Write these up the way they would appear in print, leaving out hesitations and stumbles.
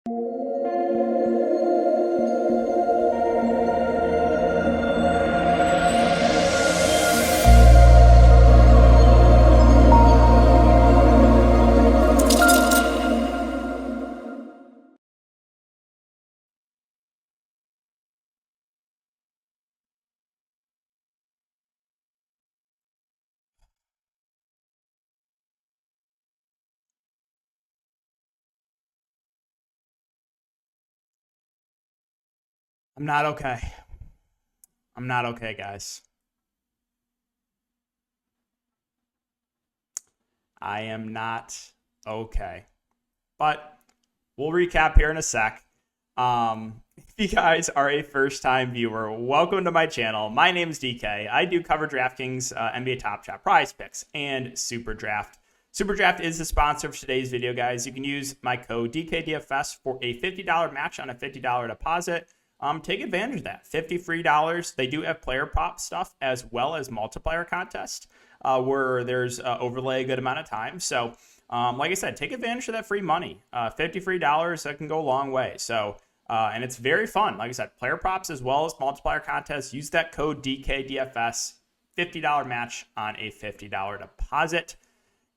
I'm not okay. I'm not okay, guys. I am not okay. But we'll recap here in a sec. If you guys are a first time viewer, welcome to my channel. My name is DK. I do cover Draftkings, NBA Top Shot, Prize Picks, and Super Draft. Super Draft is the sponsor of today's video, guys. You can use my code DKDFS for a $50 match on a $50 deposit. Take advantage of that. $50 free. They do have player prop stuff as well as multiplier contest where there's overlay a good amount of time. So, like I said, take advantage of that free money. $50 free, that can go a long way. So, and it's very fun. Like I said, player props as well as multiplier contests. Use that code DKDFS, $50 match on a $50 deposit.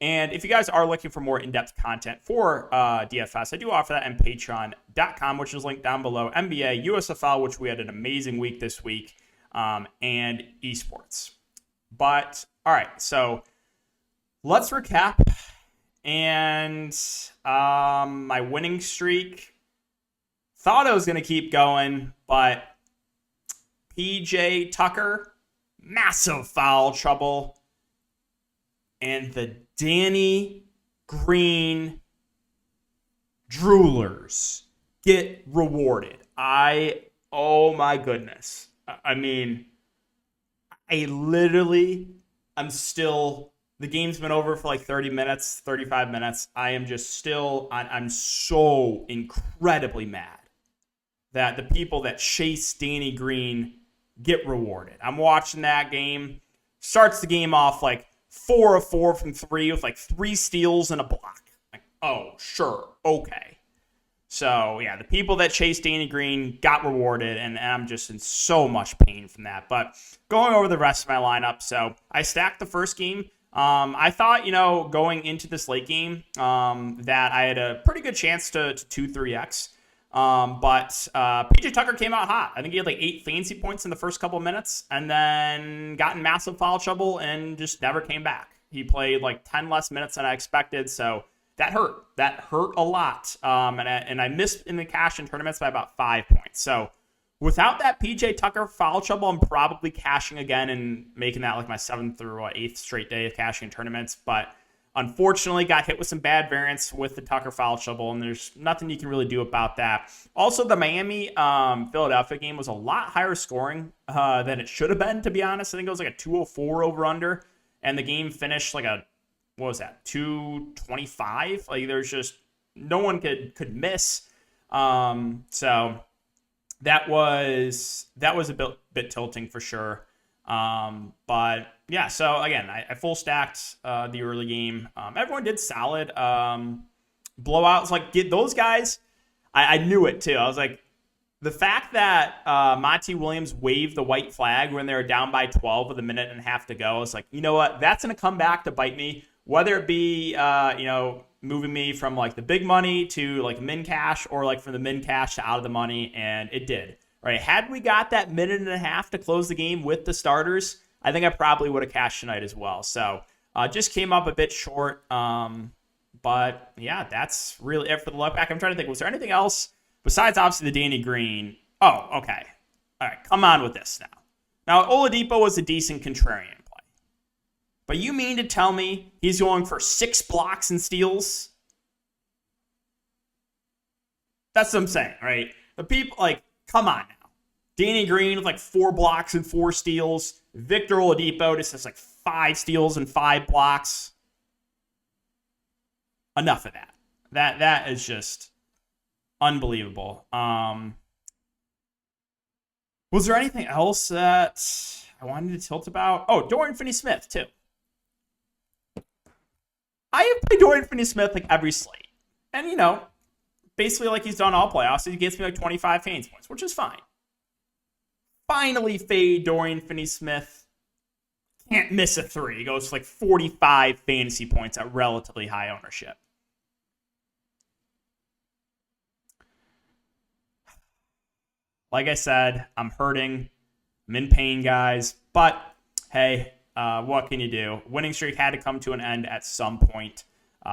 And if you guys are looking for more in-depth content for DFS, I do offer that on patreon.com, which is linked down below. NBA, USFL, which we had an amazing week this week, and esports. But, all right, so let's recap. And my winning streak, thought I was going to keep going, but PJ Tucker, massive foul trouble. And the Danny Green droolers get rewarded. Oh my goodness. I mean, I'm still, the game's been over for like 30 minutes, 35 minutes. I'm so incredibly mad that the people that chase Danny Green get rewarded. I'm watching that game, starts the game off like 4 of 4 from 3 with like 3 steals and a block. Like, oh, sure, okay. So, yeah, the people that chased Danny Green got rewarded, and I'm just in so much pain from that. But going over the rest of my lineup, so I stacked the first game. I thought, going into this late game that I had a pretty good chance to 2-3x. But PJ Tucker came out hot. I think he had like 8 fancy points in the first couple of minutes and then got in massive foul trouble and just never came back. He played like 10 less minutes than I expected, so that hurt. That hurt a lot. And I missed in the cash in tournaments by about 5 points. So without that PJ Tucker foul trouble, I'm probably cashing again and making that like my 7th or 8th straight day of cashing in tournaments. But unfortunately, got hit with some bad variance with the Tucker foul trouble, and there's nothing you can really do about that. Also, the Miami-Philadelphia game was a lot higher scoring than it should have been, to be honest. I think it was like a 204 over-under, and the game finished like a, 225? Like, there's just, no one could miss. So that was a bit tilting for sure. But yeah, so again, I full stacked the early game. Everyone did solid. Blowouts, like, get those guys. I knew it too. I was like, the fact that Monty Williams waved the white flag when they were down by 12 with a minute and a half to go, I was like, you know what? That's going to come back to bite me. Whether it be moving me from like the big money to like min cash, or like from the min cash to out of the money, and it did. Right? Had we got that minute and a half to close the game with the starters, I think I probably would have cashed tonight as well. So just came up a bit short. But yeah, that's really it for the luck back. I'm trying to think, was there anything else besides obviously the Danny Green? Oh, okay. All right, come on with this now. Now, Oladipo was a decent contrarian play. But you mean to tell me he's going for 6 blocks and steals? That's what I'm saying, right? The people, like, come on now. Danny Green with like 4 blocks and 4 steals. Victor Oladipo just has like 5 steals and 5 blocks. Enough of that. That is just unbelievable. Was there anything else that I wanted to tilt about? Oh, Dorian Finney-Smith too. I have played Dorian Finney-Smith like every slate. And, basically like he's done all playoffs. He gets me like 25 fantasy points, which is fine. Finally, fade Dorian Finney-Smith. Can't miss a 3. He goes for like 45 fantasy points at relatively high ownership. Like I said, I'm hurting. I'm in pain, guys. But, hey, what can you do? Winning streak had to come to an end at some point.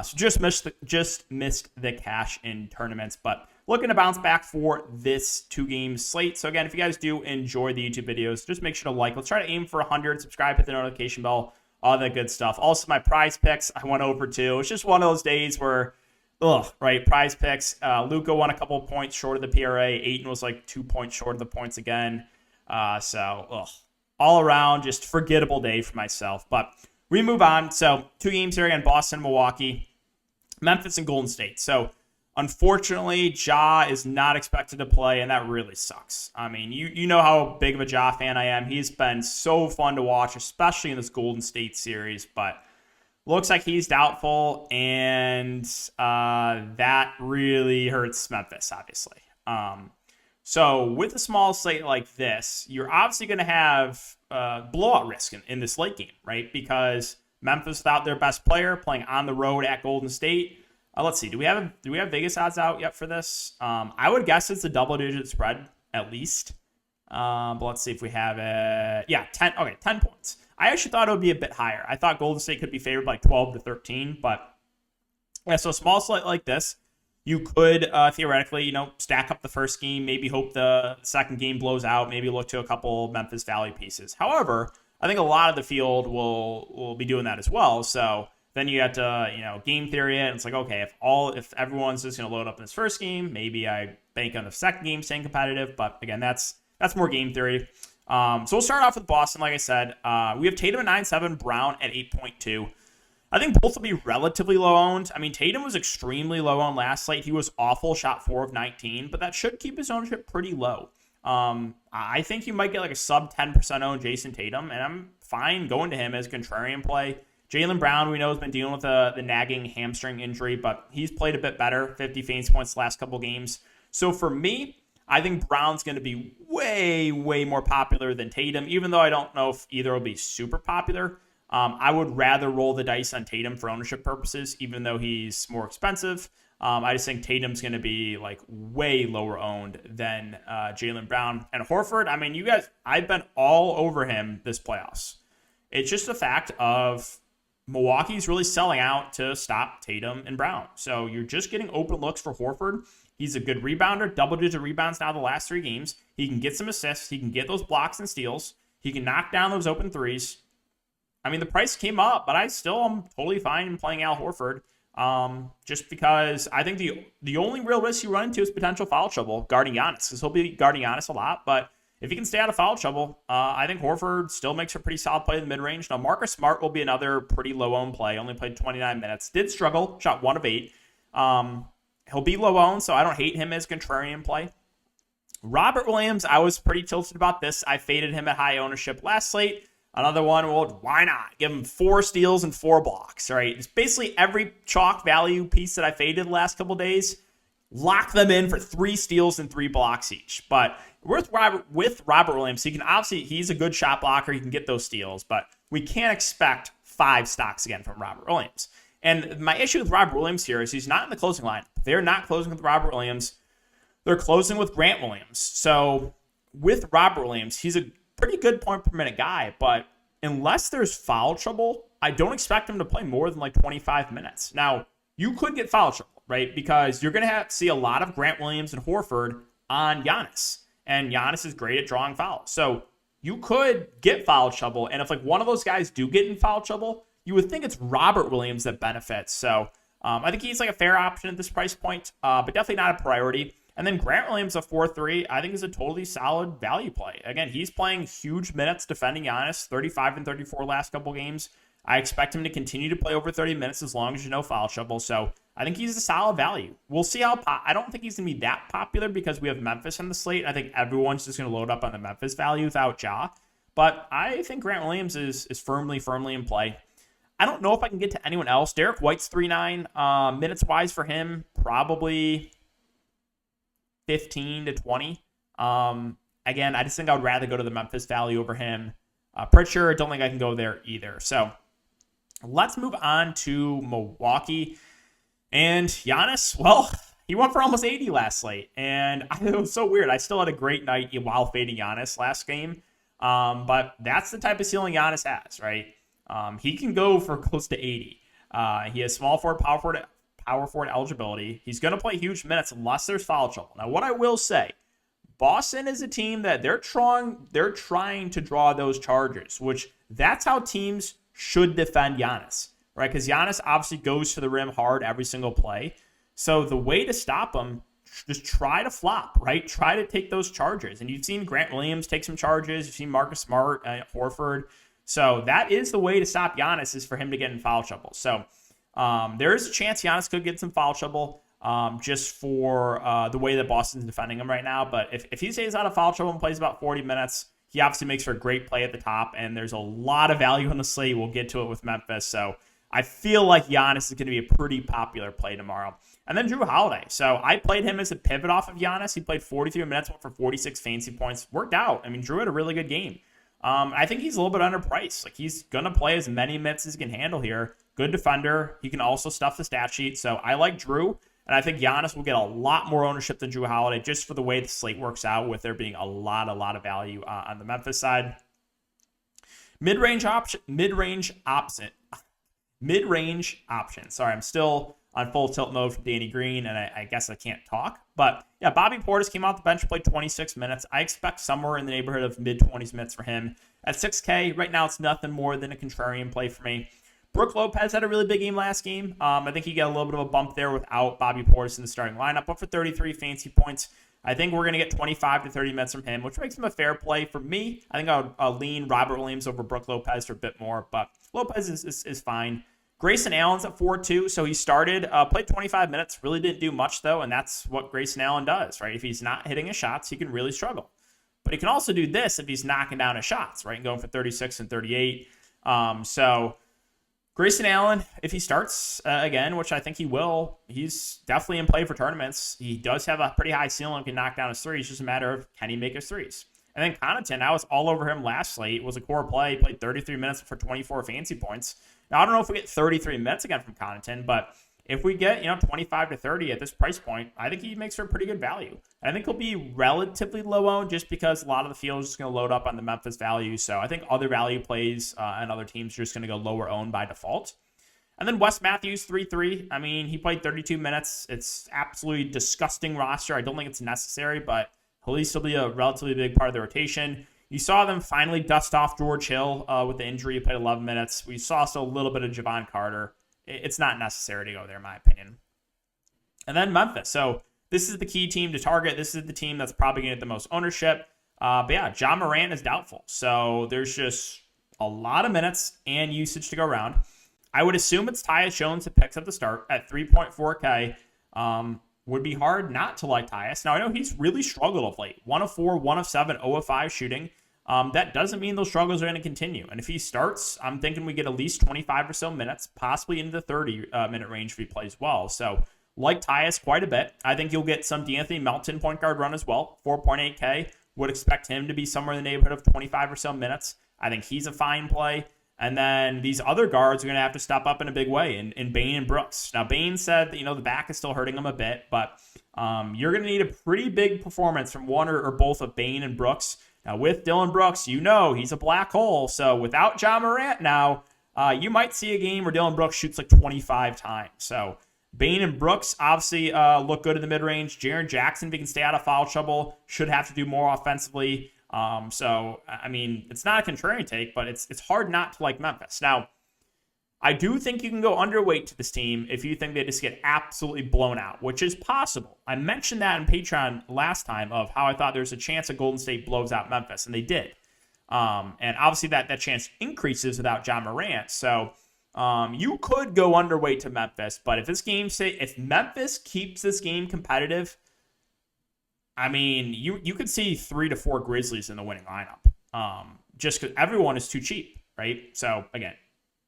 So just missed the cash in tournaments. But looking to bounce back for this 2-game slate. So, again, if you guys do enjoy the YouTube videos, just make sure to like. Let's try to aim for 100. Subscribe, hit the notification bell, all that good stuff. Also, my prize picks, I went over too. It's just one of those days where, right, prize picks. Luka won a couple of points short of the PRA. Ayton was like 2 points short of the points again. All around, just forgettable day for myself. But we move on. So 2 games here again, Boston, Milwaukee, Memphis, and Golden State. So unfortunately, Ja is not expected to play, and that really sucks. I mean, you know how big of a Ja fan I am. He's been so fun to watch, especially in this Golden State series. But looks like he's doubtful, and that really hurts Memphis, obviously. So with a small slate like this, you're obviously going to have blowout risk in this late game, right? Because Memphis without their best player playing on the road at Golden State. Let's see. Do we have Vegas odds out yet for this? I would guess it's a double-digit spread at least. But let's see if we have it. Yeah, 10. Okay, 10 points. I actually thought it would be a bit higher. I thought Golden State could be favored by 12 to 13, but yeah. So a small slate like this, you could theoretically, stack up the first game, maybe hope the second game blows out, maybe look to a couple Memphis value pieces. However, I think a lot of the field will be doing that as well. So then you have to, game theory it. And it's like, okay, if everyone's just going to load up in this first game, maybe I bank on the second game staying competitive. But again, that's more game theory. So we'll start off with Boston. Like I said, we have Tatum at 9.7, Brown at 8.2. I think both will be relatively low owned. I mean, Tatum was extremely low owned last slate. He was awful, shot 4 of 19, but that should keep his ownership pretty low. I think you might get like a sub 10% owned Jason Tatum, and I'm fine going to him as contrarian play. Jaylen Brown, we know, has been dealing with the nagging hamstring injury, but he's played a bit better, 50 fantasy points the last couple games. So for me, I think Brown's going to be way, way more popular than Tatum, even though I don't know if either will be super popular. I would rather roll the dice on Tatum for ownership purposes, even though he's more expensive. I just think Tatum's going to be like way lower owned than Jaylen Brown. And Horford, I mean, you guys, I've been all over him this playoffs. It's just the fact of Milwaukee's really selling out to stop Tatum and Brown. So you're just getting open looks for Horford. He's a good rebounder, double-digit rebounds now the last 3 games. He can get some assists. He can get those blocks and steals. He can knock down those open threes. I mean, the price came up, but I still am totally fine in playing Al Horford. Just because I think the only real risk you run into is potential foul trouble guarding Giannis, because he'll be guarding Giannis a lot. But if he can stay out of foul trouble, I think Horford still makes a pretty solid play in the mid-range. Now, Marcus Smart will be another pretty low-owned play. Only played 29 minutes. Did struggle. Shot 1 of 8. He'll be low-owned, so I don't hate him as contrarian play. Robert Williams, I was pretty tilted about this. I faded him at high ownership last slate. Another one, well, why not? Give him 4 steals and 4 blocks, right? It's basically every chalk value piece that I faded the last couple days. Lock them in for 3 steals and 3 blocks each. But with Robert Williams, he's a good shot blocker. He can get those steals, but we can't expect 5 stocks again from Robert Williams. And my issue with Robert Williams here is he's not in the closing line. They're not closing with Robert Williams. They're closing with Grant Williams. So with Robert Williams, he's a pretty good point per minute guy, but unless there's foul trouble, I don't expect him to play more than like 25 minutes. Now, you could get foul trouble, right? Because you're going to see a lot of Grant Williams and Horford on Giannis, and Giannis is great at drawing fouls. So you could get foul trouble, and if like one of those guys do get in foul trouble, you would think it's Robert Williams that benefits. So I think he's like a fair option at this price point, but definitely not a priority. And then Grant Williams, a 4-3, I think is a totally solid value play. Again, he's playing huge minutes defending Giannis, 35 and 34 last couple games. I expect him to continue to play over 30 minutes as long as you know foul trouble. So I think he's a solid value. We'll see how I don't think he's going to be that popular because we have Memphis on the slate. I think everyone's just going to load up on the Memphis value without Ja. But I think Grant Williams is firmly in play. I don't know if I can get to anyone else. Derek White's 3.9. Minutes-wise for him, probably 15 to 20. Again, I just think I would rather go to the Memphis value over him. Pritchard, don't think I can go there either. So let's move on to Milwaukee. And Giannis, well, he went for almost 80 last slate. And it was so weird. I still had a great night while fading Giannis last game. But that's the type of ceiling Giannis has, right? He can go for close to 80. He has small forward, power forward eligibility. He's going to play huge minutes unless there's foul trouble. Now, what I will say, Boston is a team that they're trying to draw those charges, which that's how teams should defend Giannis, right? Because Giannis obviously goes to the rim hard every single play. So the way to stop him, just try to flop, right? Try to take those charges. And you've seen Grant Williams take some charges. You've seen Marcus Smart, Horford. So that is the way to stop Giannis, is for him to get in foul trouble. So there is a chance Giannis could get some foul trouble just for the way that Boston's defending him right now. But if he stays out of foul trouble and plays about 40 minutes, he obviously makes for a great play at the top. And there's a lot of value on the slate. We'll get to it with Memphis. So I feel like Giannis is going to be a pretty popular play tomorrow. And then Drew Holiday. So I played him as a pivot off of Giannis. He played 43 minutes, went for 46 fantasy points. Worked out. I mean, Drew had a really good game. I think he's a little bit underpriced. Like, he's going to play as many minutes as he can handle here. Good defender. He can also stuff the stat sheet. So I like Drew. And I think Giannis will get a lot more ownership than Drew Holiday just for the way the slate works out, with there being a lot of value on the Memphis side. Mid-range option. Sorry, I'm still on full tilt mode from Danny Green, and I guess I can't talk. But yeah, Bobby Portis came off the bench, played 26 minutes. I expect somewhere in the neighborhood of mid-20s minutes for him. At 6K, right now it's nothing more than a contrarian play for me. Brook Lopez had a really big game last game. I think he got a little bit of a bump there without Bobby Portis in the starting lineup, but for 33 fantasy points. I think we're going to get 25 to 30 minutes from him, which makes him a fair play for me. I think I'll lean Robert Williams over Brook Lopez for a bit more, but Lopez is fine. Grayson Allen's at 4-2, so he started, played 25 minutes, really didn't do much though, and that's what Grayson Allen does, right? If he's not hitting his shots, he can really struggle. But he can also do this if he's knocking down his shots, right? And going for 36 and 38. So Grayson Allen, if he starts again, which I think he will, he's definitely in play for tournaments. He does have a pretty high ceiling, can knock down his threes. It's just a matter of, can he make his threes? And then Connaughton, I was all over him last slate. Was a core play. He played 33 minutes for 24 fantasy points. Now, I don't know if we get 33 minutes again from Connaughton, but if we get 25 to 30 at this price point, I think he makes for a pretty good value. And I think he'll be relatively low owned just because a lot of the field is just going to load up on the Memphis value. So I think other value plays and other teams are just going to go lower owned by default. And then Wes Matthews, 3-3. I mean, he played 32 minutes. It's absolutely disgusting roster. I don't think it's necessary, but he'll at least still be a relatively big part of the rotation. You saw them finally dust off George Hill with the injury. He played 11 minutes. We saw still a little bit of Javon Carter. It's not necessary to go there, in my opinion. And then Memphis. So this is the key team to target. This is the team that's probably going to get the most ownership. But yeah, John Morant is doubtful. So there's just a lot of minutes and usage to go around. I would assume it's Tyus Jones that picks up the start at 3.4K. Would be hard not to like Tyus. Now, I know he's really struggled of late. 1 of 4, 1 of 7, 0 of 5 shooting. That doesn't mean those struggles are going to continue. And if he starts, I'm thinking we get at least 25 or so minutes, possibly into the 30-minute range if he plays well. So, like Tyus quite a bit. I think you'll get some D'Anthony Melton point guard run as well. 4.8K. Would expect him to be somewhere in the neighborhood of 25 or so minutes. I think he's a fine play. And then these other guards are going to have to step up in a big way in Bane and Brooks. Now, Bane said that, the back is still hurting him a bit, but you're going to need a pretty big performance from one or both of Bane and Brooks. Now, with Dylan Brooks, he's a black hole. So without John Morant now, you might see a game where Dylan Brooks shoots like 25 times. So Bane and Brooks obviously look good in the mid-range. Jaren Jackson, if he can stay out of foul trouble, should have to do more offensively. So, I mean, it's not a contrarian take, but it's hard not to like Memphis. Now, I do think you can go underweight to this team if you think they just get absolutely blown out, which is possible. I mentioned that in Patreon last time of how I thought there's a chance that Golden State blows out Memphis, and they did. And obviously that chance increases without John Morant. So, you could go underweight to Memphis, but if Memphis keeps this game competitive, I mean, you could see 3 to 4 Grizzlies in the winning lineup, just because everyone is too cheap, right? So, again,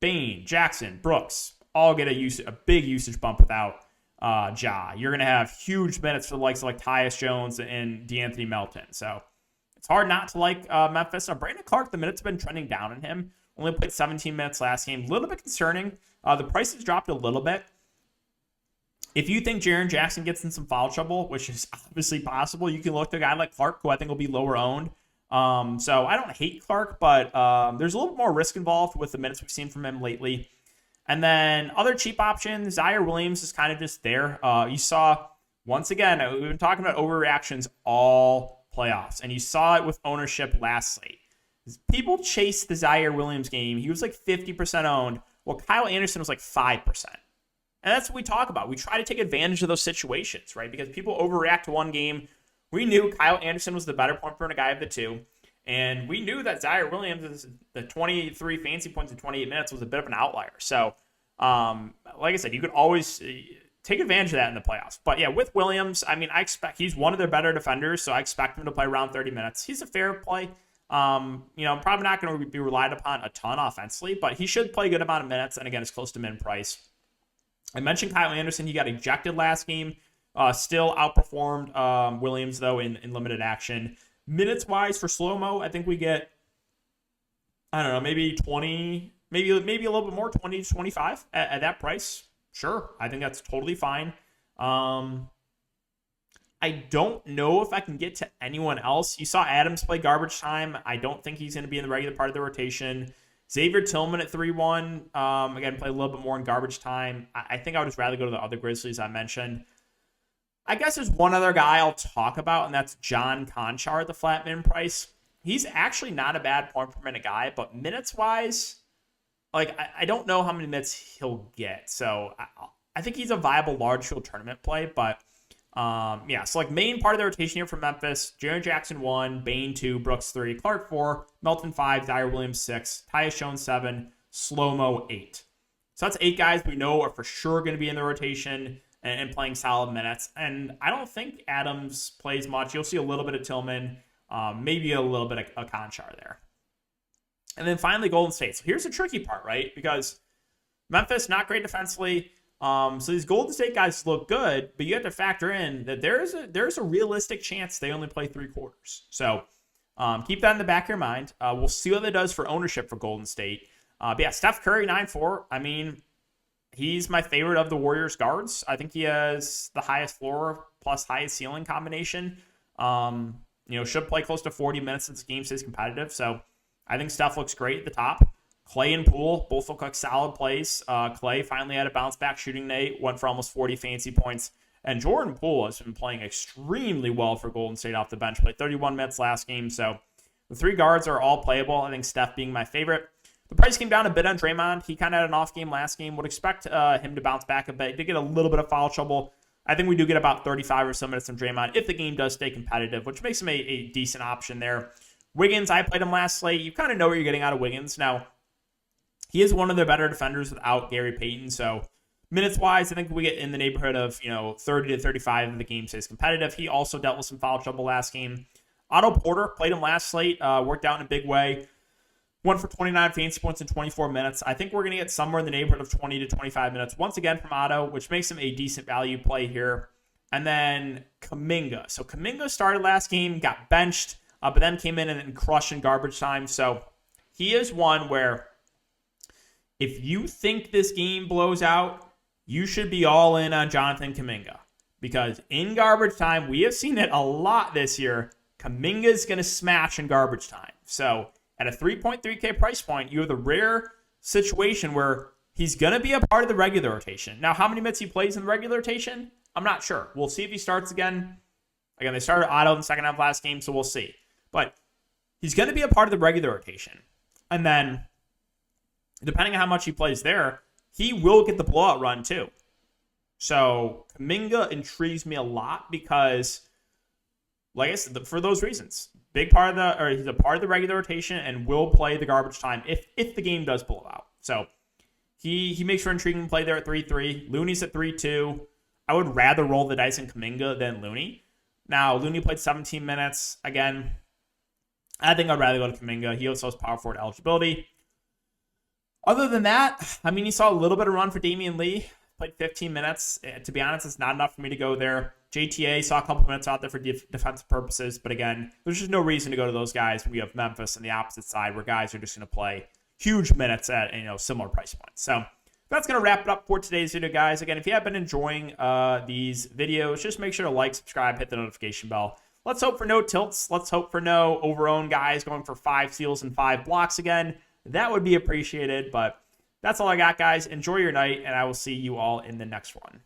Bane, Jackson, Brooks all get a big usage bump without Ja. You're going to have huge minutes for the likes of like Tyus Jones and DeAnthony Melton. So it's hard not to like Memphis. Now, Brandon Clark, the minutes have been trending down in him. Only played 17 minutes last game. A little bit concerning. The price has dropped a little bit. If you think Jaren Jackson gets in some foul trouble, which is obviously possible, you can look to a guy like Clark, who I think will be lower owned. So I don't hate Clark, but there's a little bit more risk involved with the minutes we've seen from him lately. And then other cheap options, Zaire Williams is kind of just there. You saw, once again, we've been talking about overreactions all playoffs, and you saw it with ownership last slate. People chased the Zaire Williams game. He was like 50% owned, while Kyle Anderson was like 5%. And that's what we talk about. We try to take advantage of those situations, right? Because people overreact to one game. We knew Kyle Anderson was the better point per guy of the two. And we knew that Zaire Williams, the 23 fantasy points in 28 minutes, was a bit of an outlier. So, like I said, you could always take advantage of that in the playoffs. But yeah, with Williams, I mean, I expect he's one of their better defenders, so I expect him to play around 30 minutes. He's a fair play. I'm probably not going to be relied upon a ton offensively, but he should play a good amount of minutes. And again, it's close to min price. I mentioned Kyle Anderson. He got ejected last game. Still outperformed Williams, though, in limited action. Minutes-wise for slow-mo, I think we get, I don't know, maybe 20, maybe a little bit more, 20 to 25 at that price. Sure, I think that's totally fine. I don't know if I can get to anyone else. You saw Adams play garbage time. I don't think he's going to be in the regular part of the rotation. Xavier Tillman at 3-1. Again, play a little bit more in garbage time. I think I would just rather go to the other Grizzlies I mentioned. I guess there's one other guy I'll talk about, and that's John Conchar at the flat min price. He's actually not a bad point per minute guy, but minutes-wise, like I don't know how many minutes he'll get. So I think he's a viable large field tournament play, but so like main part of the rotation here for Memphis, Jaren Jackson 1, Bane 2, Brooks 3, Clark 4, Melton 5, Zaire Williams 6, Tyus Jones 7, Slow-Mo 8. So that's 8 guys we know are for sure going to be in the rotation and playing solid minutes. And I don't think Adams plays much. You'll see a little bit of Tillman, maybe a little bit of Conchar there. And then finally, Golden State. So here's the tricky part, right? Because Memphis, not great defensively. So these Golden State guys look good, but you have to factor in that there's a realistic chance they only play 3 quarters. So keep that in the back of your mind. We'll see what that does for ownership for Golden State. But yeah, Steph Curry 9-4. I mean, he's my favorite of the Warriors guards. I think he has the highest floor plus highest ceiling combination. Should play close to 40 minutes since the game stays competitive. So I think Steph looks great at the top. Clay and Poole both look like solid plays. Clay finally had a bounce back shooting night, went for almost 40 fantasy points. And Jordan Poole has been playing extremely well for Golden State off the bench. Played 31 minutes last game. So the 3 guards are all playable. I think Steph being my favorite. The price came down a bit on Draymond. He kind of had an off game last game. Would expect him to bounce back a bit. Did get a little bit of foul trouble. I think we do get about 35 or so minutes from Draymond if the game does stay competitive, which makes him a decent option there. Wiggins, I played him last slate. You kind of know what you're getting out of Wiggins. Now, he is one of the better defenders without Gary Payton. So minutes-wise, I think we get in the neighborhood of 30 to 35 if the game stays competitive. He also dealt with some foul trouble last game. Otto Porter played him last slate, worked out in a big way. Went for 29 fantasy points in 24 minutes. I think we're going to get somewhere in the neighborhood of 20 to 25 minutes once again from Otto, which makes him a decent value play here. And then Kuminga. So Kuminga started last game, got benched, but then came in and crushed in garbage time. So he is one where if you think this game blows out, you should be all in on Jonathan Kuminga. Because in garbage time, we have seen it a lot this year. Kuminga's going to smash in garbage time. So at a 3.3K price point, you have the rare situation where he's going to be a part of the regular rotation. Now, how many minutes he plays in the regular rotation, I'm not sure. We'll see if he starts again. Again, they started Otto in the second half of last game, so we'll see. But he's going to be a part of the regular rotation. And then, depending on how much he plays there, he will get the blowout run too. So Kuminga intrigues me a lot because, like I said, for those reasons, he's a part of the regular rotation and will play the garbage time if the game does blow out. So he makes for intriguing play there at 3-3. Looney's at 3-2. I would rather roll the dice in Kuminga than Looney. Now, Looney played 17 minutes. Again, I think I'd rather go to Kuminga. He also has power forward eligibility. Other than that, I mean, he saw a little bit of run for Damian Lee. played 15 minutes. To be honest, it's not enough for me to go there. JTA saw a couple minutes out there for defensive purposes, but again, there's just no reason to go to those guys when we have Memphis on the opposite side where guys are just going to play huge minutes at similar price points. So that's going to wrap it up for today's video, guys. Again, if you have been enjoying these videos, just make sure to like, subscribe, hit the notification bell. Let's hope for no tilts. Let's hope for no over-owned guys going for 5 steals and 5 blocks again. That would be appreciated, but that's all I got, guys. Enjoy your night, and I will see you all in the next one.